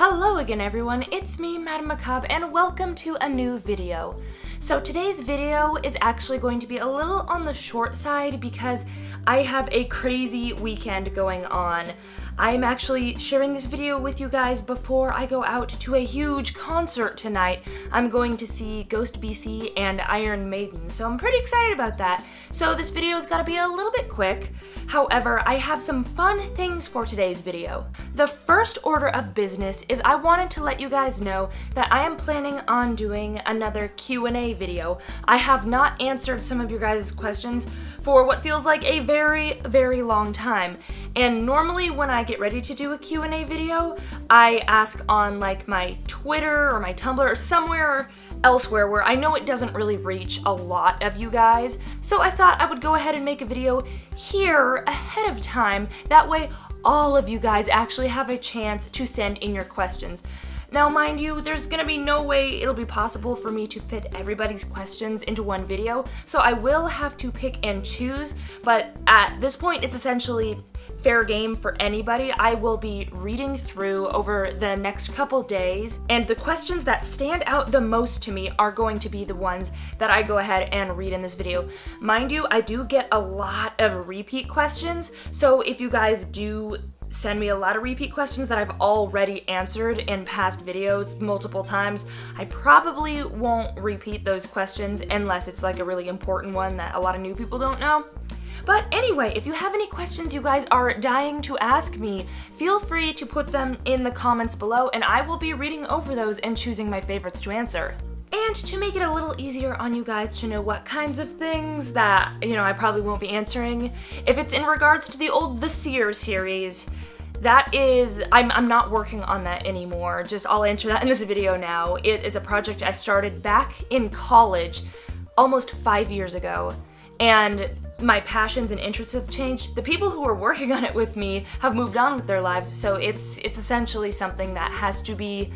Hello again everyone, it's me, Madame Macabre, and welcome to a new video. So today's video is actually going to be a little on the short side because I have a crazy weekend going on. I'm actually sharing this video with you guys before I go out to a huge concert tonight. I'm going to see Ghost BC and Iron Maiden, so I'm pretty excited about that. So this video's gotta be a little bit quick. However, I have some fun things for today's video. The first order of business is I wanted to let you guys know that I am planning on doing another Q&A video. I have not answered some of your guys' questions for what feels like a very, very long time. And normally when I get ready to do a Q&A video, I ask on like my Twitter or my Tumblr or somewhere elsewhere where I know it doesn't really reach a lot of you guys. So I thought I would go ahead and make a video here ahead of time. That way all of you guys actually have a chance to send in your questions. Now, mind you, there's gonna be no way it'll be possible for me to fit everybody's questions into one video, so I will have to pick and choose, but at this point, it's essentially fair game for anybody. I will be reading through over the next couple days, and the questions that stand out the most to me are going to be the ones that I go ahead and read in this video. Mind you, I do get a lot of repeat questions, so if you guys do send me a lot of repeat questions that I've already answered in past videos multiple times, I probably won't repeat those questions unless it's like a really important one that a lot of new people don't know. But anyway, if you have any questions you guys are dying to ask me, feel free to put them in the comments below and I will be reading over those and choosing my favorites to answer. And to make it a little easier on you guys to know what kinds of things that, I probably won't be answering, if it's in regards to the old The Seer series, that is, I'm not working on that anymore. I'll answer that in this video now. It is a project I started back in college almost 5 years ago, and my passions and interests have changed. The people who were working on it with me have moved on with their lives, so it's essentially something that has to be,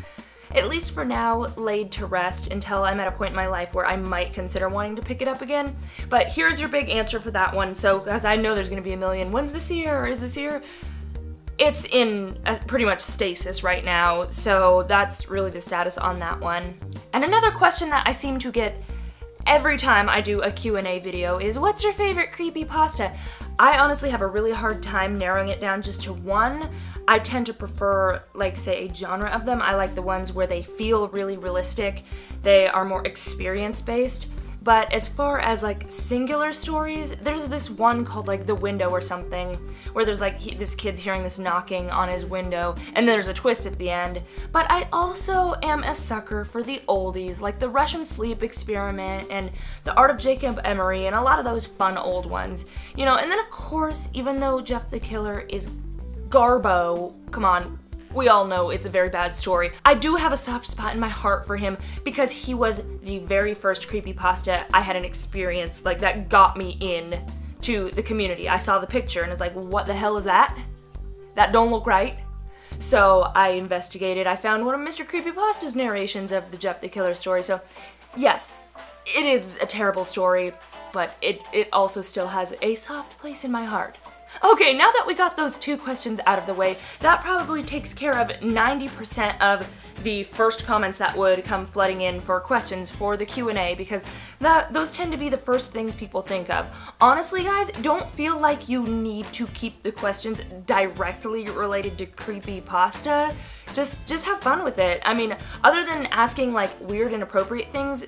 at least for now, laid to rest until I'm at a point in my life where I might consider wanting to pick it up again. But here's your big answer for that one. So, because I know there's gonna be a million, when's this year, or is this year? It's in pretty much stasis right now, so that's really the status on that one. And another question that I seem to get every time I do a Q&A video is, what's your favorite creepypasta? I honestly have a really hard time narrowing it down just to one. I tend to prefer, like, say, a genre of them. I like the ones where they feel really realistic. They are more experience-based. But as far as like singular stories, there's this one called like The Window or something, where there's like this kid's hearing this knocking on his window, and there's a twist at the end. But I also am a sucker for the oldies, like The Russian Sleep Experiment and The Art of Jacob Emery, and a lot of those fun old ones. And then of course, even though Jeff the Killer is Garbo, come on, we all know it's a very bad story, I do have a soft spot in my heart for him because he was the very first creepypasta I had an experience like that got me in to the community. I saw the picture and was like, what the hell is that? That don't look right. So I investigated. I found one of Mr. Creepypasta's narrations of the Jeff the Killer story. So yes, it is a terrible story, but it also still has a soft place in my heart. Okay, now that we got those two questions out of the way, that probably takes care of 90% of the first comments that would come flooding in for questions for the Q&A, because those tend to be the first things people think of. Honestly, guys, don't feel like you need to keep the questions directly related to creepypasta. Just have fun with it. I mean, other than asking like weird, inappropriate things,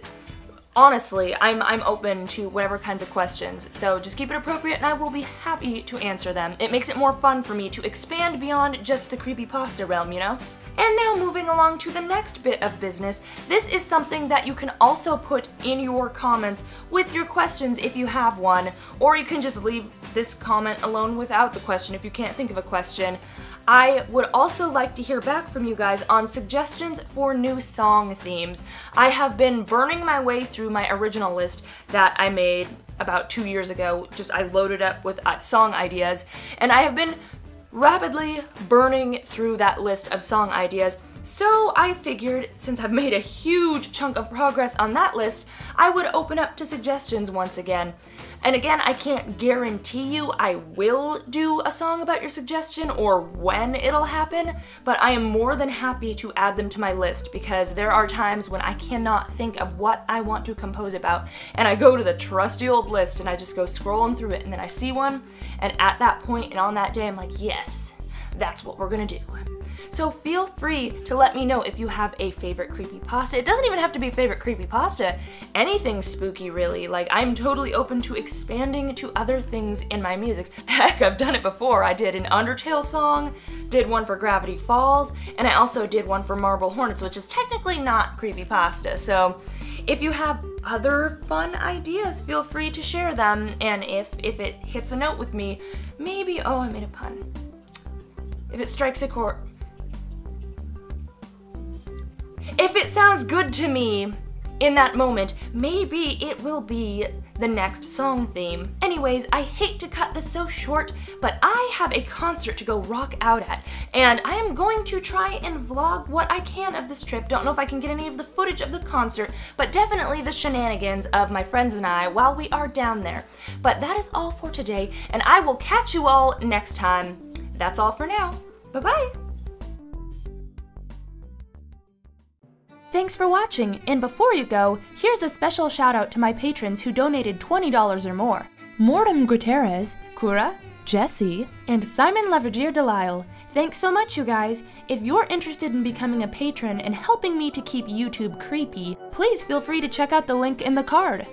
honestly, I'm open to whatever kinds of questions, so just keep it appropriate and I will be happy to answer them. It makes it more fun for me to expand beyond just the creepypasta realm, And now moving along to the next bit of business, this is something that you can also put in your comments with your questions if you have one, or you can just leave this comment alone without the question if you can't think of a question. I would also like to hear back from you guys on suggestions for new song themes. I have been burning my way through my original list that I made about 2 years ago. I loaded up with song ideas, and I have been rapidly burning through that list of song ideas. So I figured, since I've made a huge chunk of progress on that list, I would open up to suggestions once again. And again, I can't guarantee you I will do a song about your suggestion or when it'll happen, but I am more than happy to add them to my list because there are times when I cannot think of what I want to compose about, and I go to the trusty old list and I just go scrolling through it, and then I see one, and at that point and on that day I'm like, yes, that's what we're gonna do. So feel free to let me know if you have a favorite creepypasta. It doesn't even have to be favorite creepypasta. Anything spooky, really. Like, I'm totally open to expanding to other things in my music. Heck, I've done it before. I did an Undertale song, did one for Gravity Falls, and I also did one for Marble Hornets, which is technically not creepypasta. So if you have other fun ideas, feel free to share them. And if it hits a note with me, maybe, oh, I made a pun. If it strikes a chord, if it sounds good to me in that moment, maybe it will be the next song theme. Anyways, I hate to cut this so short, but I have a concert to go rock out at, and I am going to try and vlog what I can of this trip. Don't know if I can get any of the footage of the concert, but definitely the shenanigans of my friends and I while we are down there. But that is all for today, and I will catch you all next time. That's all for now. Bye-bye! Thanks for watching, and before you go, here's a special shout out to my patrons who donated $20 or more. Mortem Guterres, Kura, Jesse, and Simon Laverdier Delisle. Thanks so much, you guys. If you're interested in becoming a patron and helping me to keep YouTube creepy, please feel free to check out the link in the card.